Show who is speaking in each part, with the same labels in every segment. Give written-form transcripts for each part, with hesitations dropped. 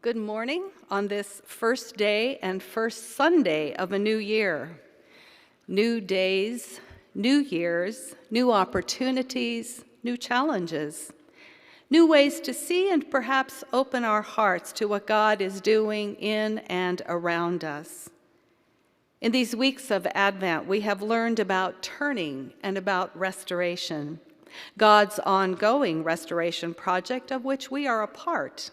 Speaker 1: Good morning on this first day and first Sunday of a new year. New days, new years, new opportunities, new challenges, new ways to see and perhaps open our hearts to what God is doing in and around us. In these weeks of Advent, we have learned about turning and about restoration, God's ongoing restoration project of which we are a part.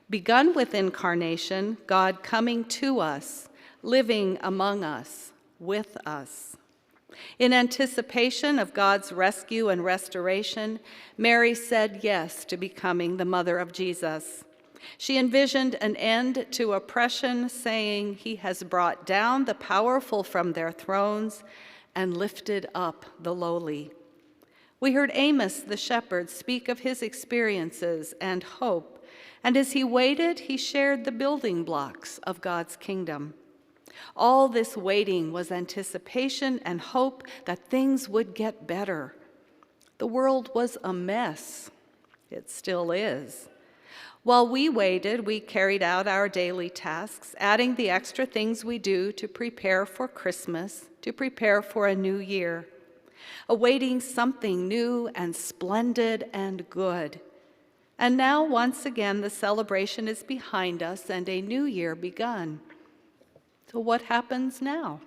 Speaker 1: Begun with incarnation, God coming to us, living among us, with us. In anticipation of God's rescue and restoration, Mary said yes to becoming the mother of Jesus. She envisioned an end to oppression, saying, "He has brought down the powerful from their thrones and lifted up the lowly." We heard Amos the shepherd speak of his experiences and hope, and as he waited, he shared the building blocks of God's kingdom. All this waiting was anticipation and hope that things would get better. The world was a mess. It still is. While we waited, we carried out our daily tasks, adding the extra things we do to prepare for Christmas, to prepare for a new year, awaiting something new and splendid and good. And now, once again, the celebration is behind us and a new year begun. So what happens now?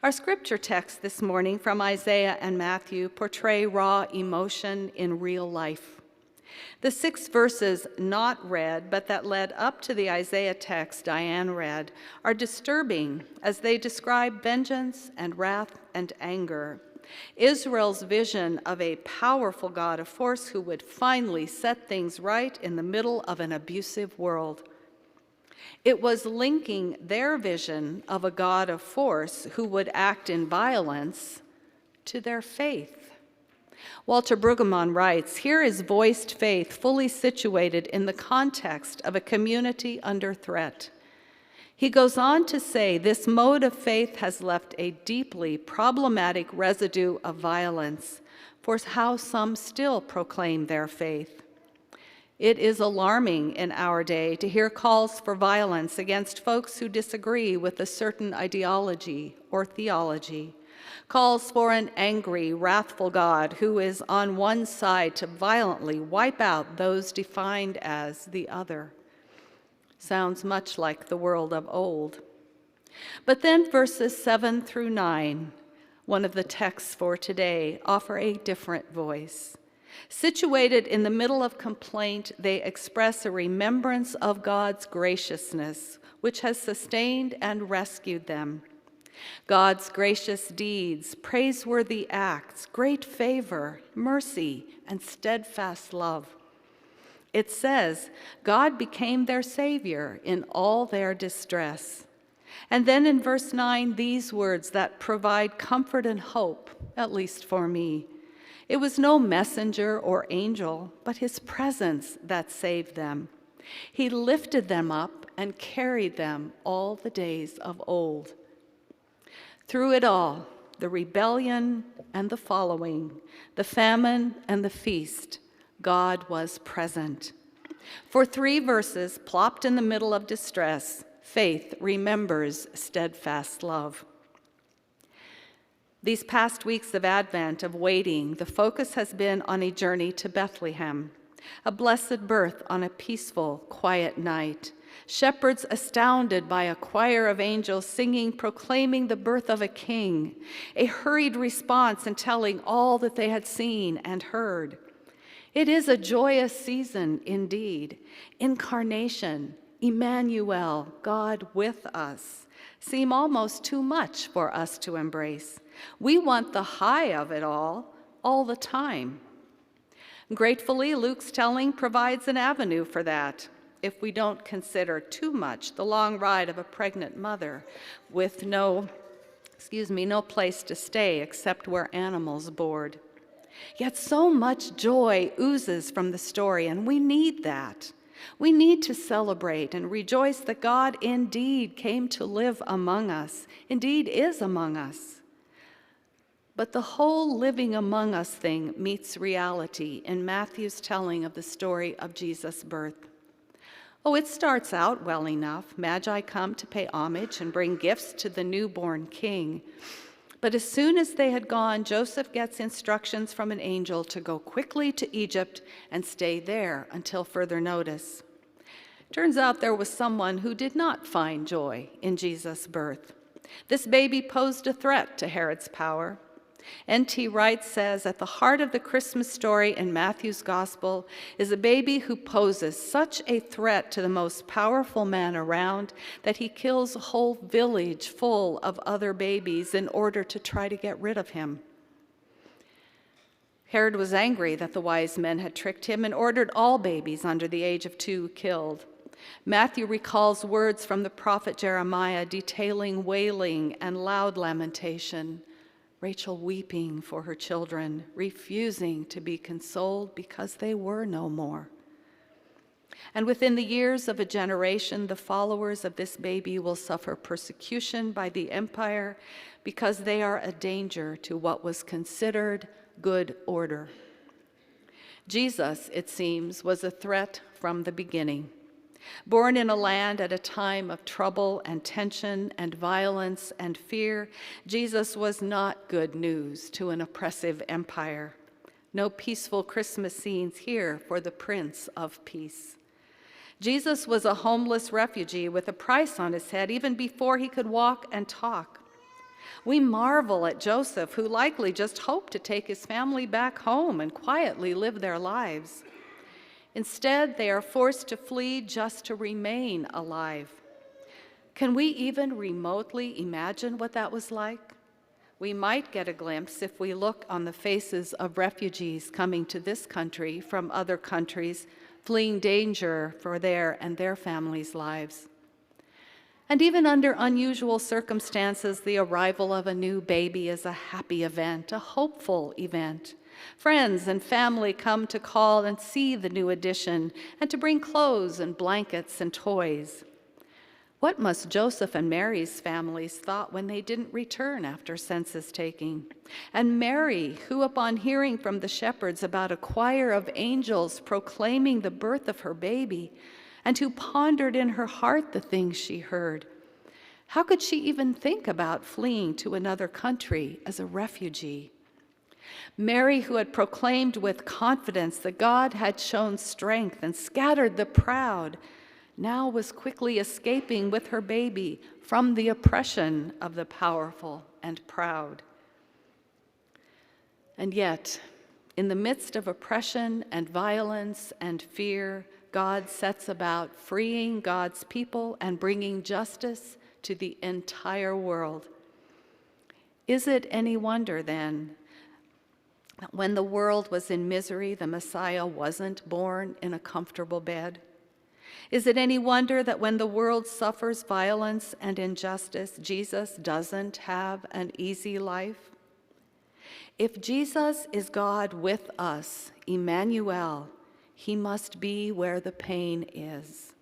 Speaker 1: Our scripture texts this morning from Isaiah and Matthew portray raw emotion in real life. The 6 verses not read, but that led up to the Isaiah text Diane read, are disturbing as they describe vengeance and wrath and anger. Israel's vision of a powerful God of force who would finally set things right in the middle of an abusive world. It was linking their vision of a God of force who would act in violence to their faith. Walter Brueggemann writes, "Here is voiced faith fully situated in the context of a community under threat." He goes on to say, this mode of faith has left a deeply problematic residue of violence for how some still proclaim their faith. It is alarming in our day to hear calls for violence against folks who disagree with a certain ideology or theology, calls for an angry, wrathful God who is on one side to violently wipe out those defined as the other. Sounds much like the world of old. But then verses 7 through 9, one of the texts for today, offer a different voice. Situated in the middle of complaint, they express a remembrance of God's graciousness, which has sustained and rescued them. God's gracious deeds, praiseworthy acts, great favor, mercy, and steadfast love. It says, God became their Savior in all their distress. And then in verse 9, these words that provide comfort and hope, at least for me. It was no messenger or angel, but his presence that saved them. He lifted them up and carried them all the days of old. Through it all, the rebellion and the following, the famine and the feast, God was present. For 3 verses, plopped in the middle of distress, faith remembers steadfast love. These past weeks of Advent, of waiting, the focus has been on a journey to Bethlehem, a blessed birth on a peaceful, quiet night. Shepherds astounded by a choir of angels singing, proclaiming the birth of a king, a hurried response and telling all that they had seen and heard. It is a joyous season indeed. Incarnation, Emmanuel, God with us, seem almost too much for us to embrace. We want the high of it all the time. Gratefully, Luke's telling provides an avenue for that, if we don't consider too much the long ride of a pregnant mother with no place to stay except where animals board. Yet so much joy oozes from the story, and we need that. We need to celebrate and rejoice that God indeed came to live among us, indeed is among us. But the whole living among us thing meets reality in Matthew's telling of the story of Jesus' birth. Oh, it starts out well enough. Magi come to pay homage and bring gifts to the newborn king. But as soon as they had gone, Joseph gets instructions from an angel to go quickly to Egypt and stay there until further notice. Turns out there was someone who did not find joy in Jesus' birth. This baby posed a threat to Herod's power. N.T. Wright says, at the heart of the Christmas story in Matthew's gospel is a baby who poses such a threat to the most powerful man around that he kills a whole village full of other babies in order to try to get rid of him. Herod was angry that the wise men had tricked him and ordered all babies under the age of 2 killed. Matthew recalls words from the prophet Jeremiah detailing wailing and loud lamentation. Rachel weeping for her children, refusing to be consoled because they were no more. And within the years of a generation, the followers of this baby will suffer persecution by the empire because they are a danger to what was considered good order. Jesus, it seems, was a threat from the beginning. Born in a land at a time of trouble and tension and violence and fear, Jesus was not good news to an oppressive empire. No peaceful Christmas scenes here for the Prince of Peace. Jesus was a homeless refugee with a price on his head even before he could walk and talk. We marvel at Joseph, who likely just hoped to take his family back home and quietly live their lives. Instead, they are forced to flee just to remain alive. Can we even remotely imagine what that was like? We might get a glimpse if we look on the faces of refugees coming to this country from other countries, fleeing danger for their and their families' lives. And even under unusual circumstances, the arrival of a new baby is a happy event, a hopeful event. Friends and family come to call and see the new addition and to bring clothes and blankets and toys. What must Joseph and Mary's families thought when they didn't return after census taking? And Mary, who upon hearing from the shepherds about a choir of angels proclaiming the birth of her baby, and who pondered in her heart the things she heard, how could she even think about fleeing to another country as a refugee? Mary, who had proclaimed with confidence that God had shown strength and scattered the proud, now was quickly escaping with her baby from the oppression of the powerful and proud. And yet, in the midst of oppression and violence and fear, God sets about freeing God's people and bringing justice to the entire world. Is it any wonder, then, that when the world was in misery, the Messiah wasn't born in a comfortable bed? Is it any wonder that when the world suffers violence and injustice, Jesus doesn't have an easy life? If Jesus is God with us, Emmanuel, he must be where the pain is.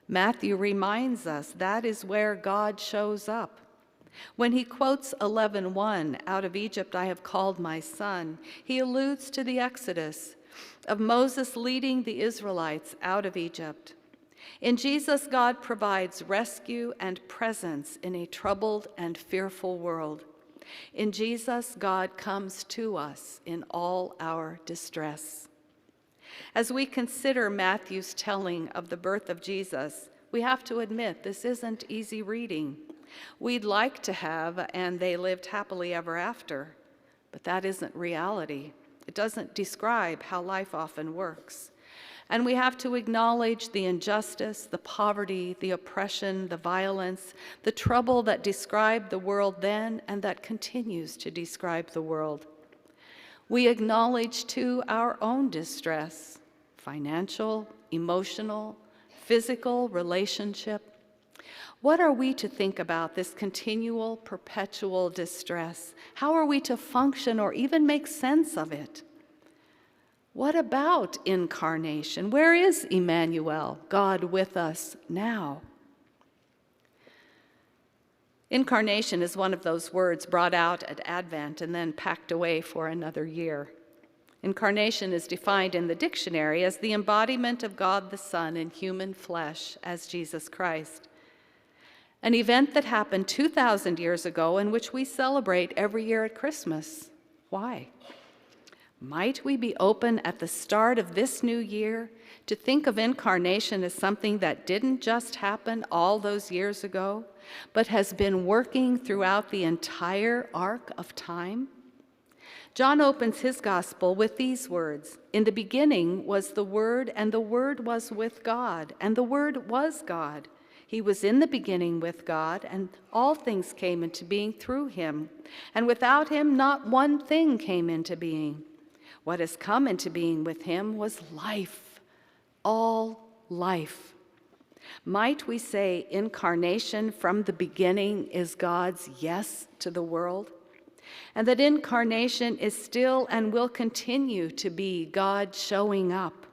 Speaker 1: Matthew reminds us that is where God shows up. When he quotes 11:1, "Out of Egypt I have called my son," he alludes to the Exodus of Moses leading the Israelites out of Egypt. In Jesus, God provides rescue and presence in a troubled and fearful world. In Jesus, God comes to us in all our distress. As we consider Matthew's telling of the birth of Jesus, we have to admit this isn't easy reading. We'd like to have, "and they lived happily ever after," but that isn't reality. It doesn't describe how life often works. And we have to acknowledge the injustice, the poverty, the oppression, the violence, the trouble that described the world then and that continues to describe the world. We acknowledge, too, our own distress, financial, emotional, physical, relationship. What are we to think about this continual, perpetual distress? How are we to function or even make sense of it? What about incarnation? Where is Emmanuel, God with us now? Incarnation is one of those words brought out at Advent and then packed away for another year. Incarnation is defined in the dictionary as the embodiment of God the Son in human flesh as Jesus Christ. An event that happened 2,000 years ago and which we celebrate every year at Christmas. Why? Might we be open at the start of this new year to think of incarnation as something that didn't just happen all those years ago, but has been working throughout the entire arc of time? John opens his gospel with these words: "In the beginning was the Word, and the Word was with God, and the Word was God. He was in the beginning with God, and all things came into being through him. And without him, not one thing came into being. What has come into being with him was life, all life." Might we say incarnation from the beginning is God's yes to the world? And that incarnation is still and will continue to be God showing up.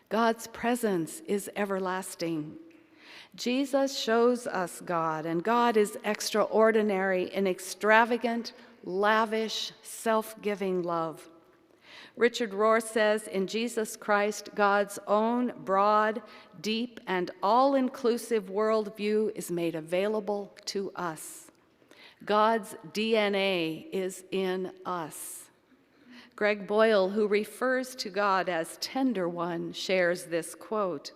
Speaker 1: God's presence is everlasting. Jesus shows us God, and God is extraordinary in extravagant, lavish, self-giving love. Richard Rohr says, in Jesus Christ, God's own broad, deep, and all-inclusive worldview is made available to us. God's DNA is in us. Greg Boyle, who refers to God as Tender One, shares this quote: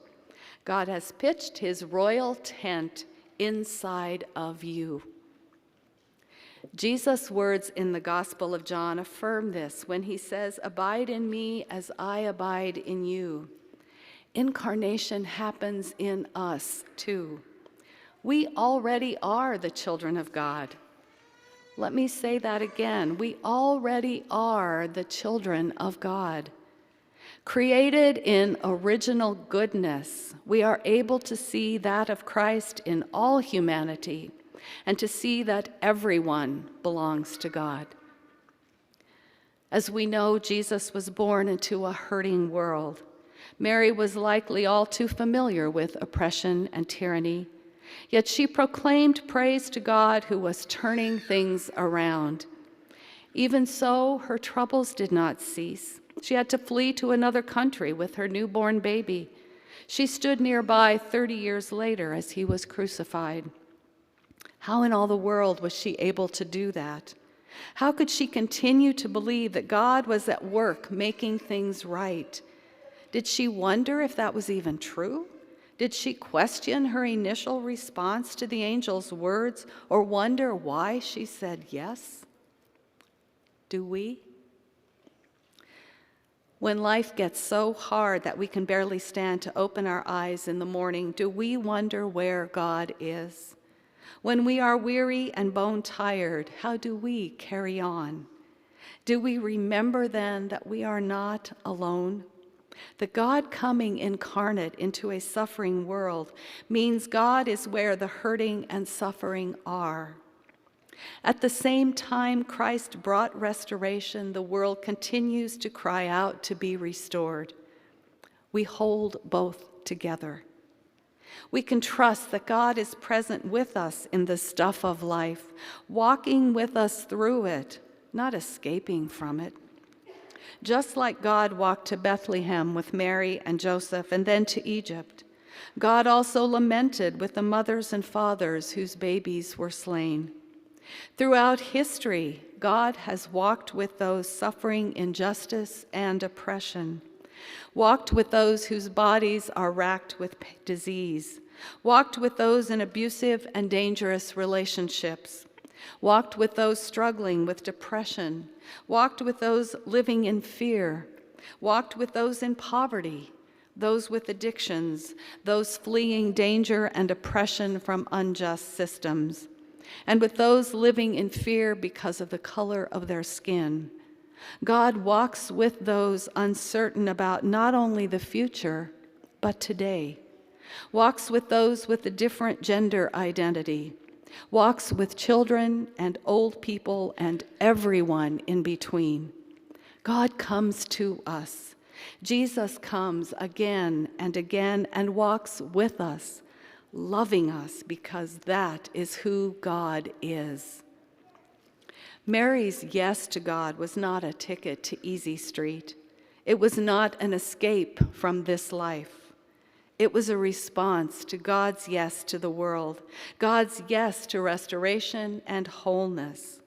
Speaker 1: "God has pitched his royal tent inside of you." Jesus' words in the Gospel of John affirm this when he says, "Abide in me as I abide in you." Incarnation happens in us too. We already are the children of God. Let me say that again. We already are the children of God. Created in original goodness, we are able to see that of Christ in all humanity and to see that everyone belongs to God. As we know, Jesus was born into a hurting world. Mary was likely all too familiar with oppression and tyranny, yet she proclaimed praise to God who was turning things around. Even so, her troubles did not cease. She had to flee to another country with her newborn baby. She stood nearby 30 years later as he was crucified. How in all the world was she able to do that? How could she continue to believe that God was at work making things right? Did she wonder if that was even true? Did she question her initial response to the angel's words or wonder why she said yes? Do we? When life gets so hard that we can barely stand to open our eyes in the morning, do we wonder where God is? When we are weary and bone-tired, how do we carry on? Do we remember then that we are not alone? That God coming incarnate into a suffering world means God is where the hurting and suffering are. At the same time Christ brought restoration, the world continues to cry out to be restored. We hold both together. We can trust that God is present with us in the stuff of life, walking with us through it, not escaping from it. Just like God walked to Bethlehem with Mary and Joseph and then to Egypt, God also lamented with the mothers and fathers whose babies were slain. Throughout history, God has walked with those suffering injustice and oppression, walked with those whose bodies are racked with disease, walked with those in abusive and dangerous relationships, walked with those struggling with depression, walked with those living in fear, walked with those in poverty, those with addictions, those fleeing danger and oppression from unjust systems, and with those living in fear because of the color of their skin. God walks with those uncertain about not only the future, but today, walks with those with a different gender identity, walks with children and old people and everyone in between. God comes to us. Jesus comes again and again and walks with us, loving us because that is who God is. Mary's yes to God was not a ticket to Easy Street. It was not an escape from this life. It was a response to God's yes to the world, God's yes to restoration and wholeness.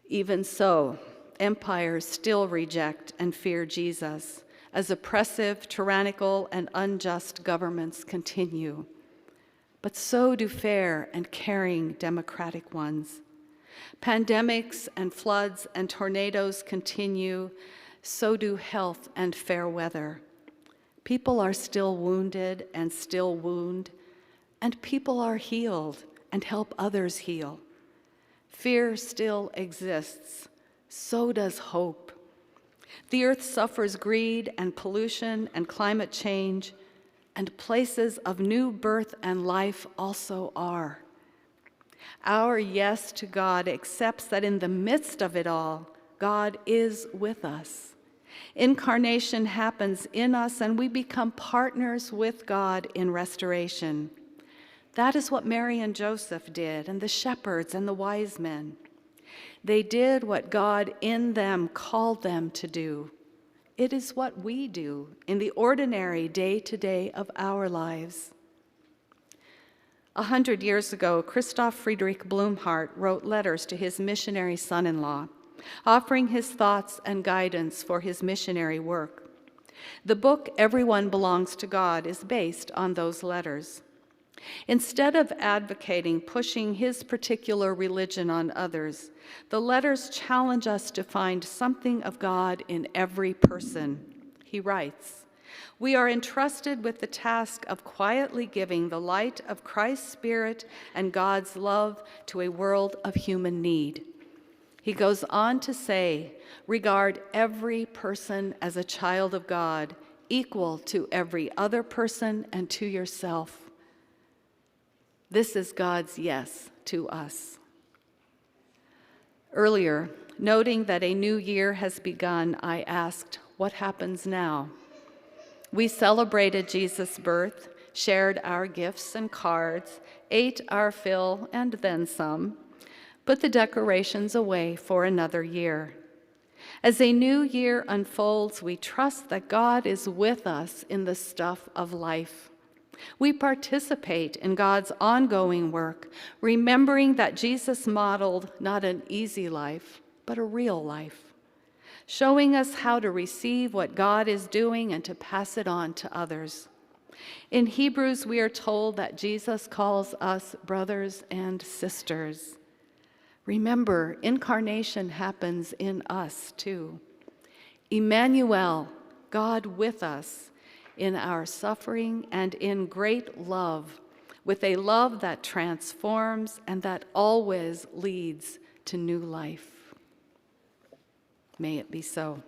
Speaker 1: Even so, empires still reject and fear Jesus as oppressive, tyrannical, and unjust governments continue. But so do fair and caring democratic ones. Pandemics and floods and tornadoes continue, so do health and fair weather. People are still wounded and still wound, and people are healed and help others heal. Fear still exists, so does hope. The earth suffers greed and pollution and climate change, and places of new birth and life also are. Our yes to God accepts that in the midst of it all, God is with us. Incarnation happens in us, and we become partners with God in restoration. That is what Mary and Joseph did, and the shepherds and the wise men. They did what God in them called them to do. It is what we do in the ordinary day-to-day of our lives. 100 years ago, Christoph Friedrich Blumhardt wrote letters to his missionary son-in-law, offering his thoughts and guidance for his missionary work. The book, Everyone Belongs to God, is based on those letters. Instead of advocating pushing his particular religion on others, the letters challenge us to find something of God in every person. He writes, "We are entrusted with the task of quietly giving the light of Christ's Spirit and God's love to a world of human need." He goes on to say, "Regard every person as a child of God, equal to every other person and to yourself." This is God's yes to us. Earlier, noting that a new year has begun, I asked, what happens now? We celebrated Jesus' birth, shared our gifts and cards, ate our fill and then some, put the decorations away for another year. As a new year unfolds, we trust that God is with us in the stuff of life. We participate in God's ongoing work, remembering that Jesus modeled not an easy life, but a real life, showing us how to receive what God is doing and to pass it on to others. In Hebrews, we are told that Jesus calls us brothers and sisters. Remember, incarnation happens in us too. Emmanuel, God with us, in our suffering and in great love, with a love that transforms and that always leads to new life. May it be so.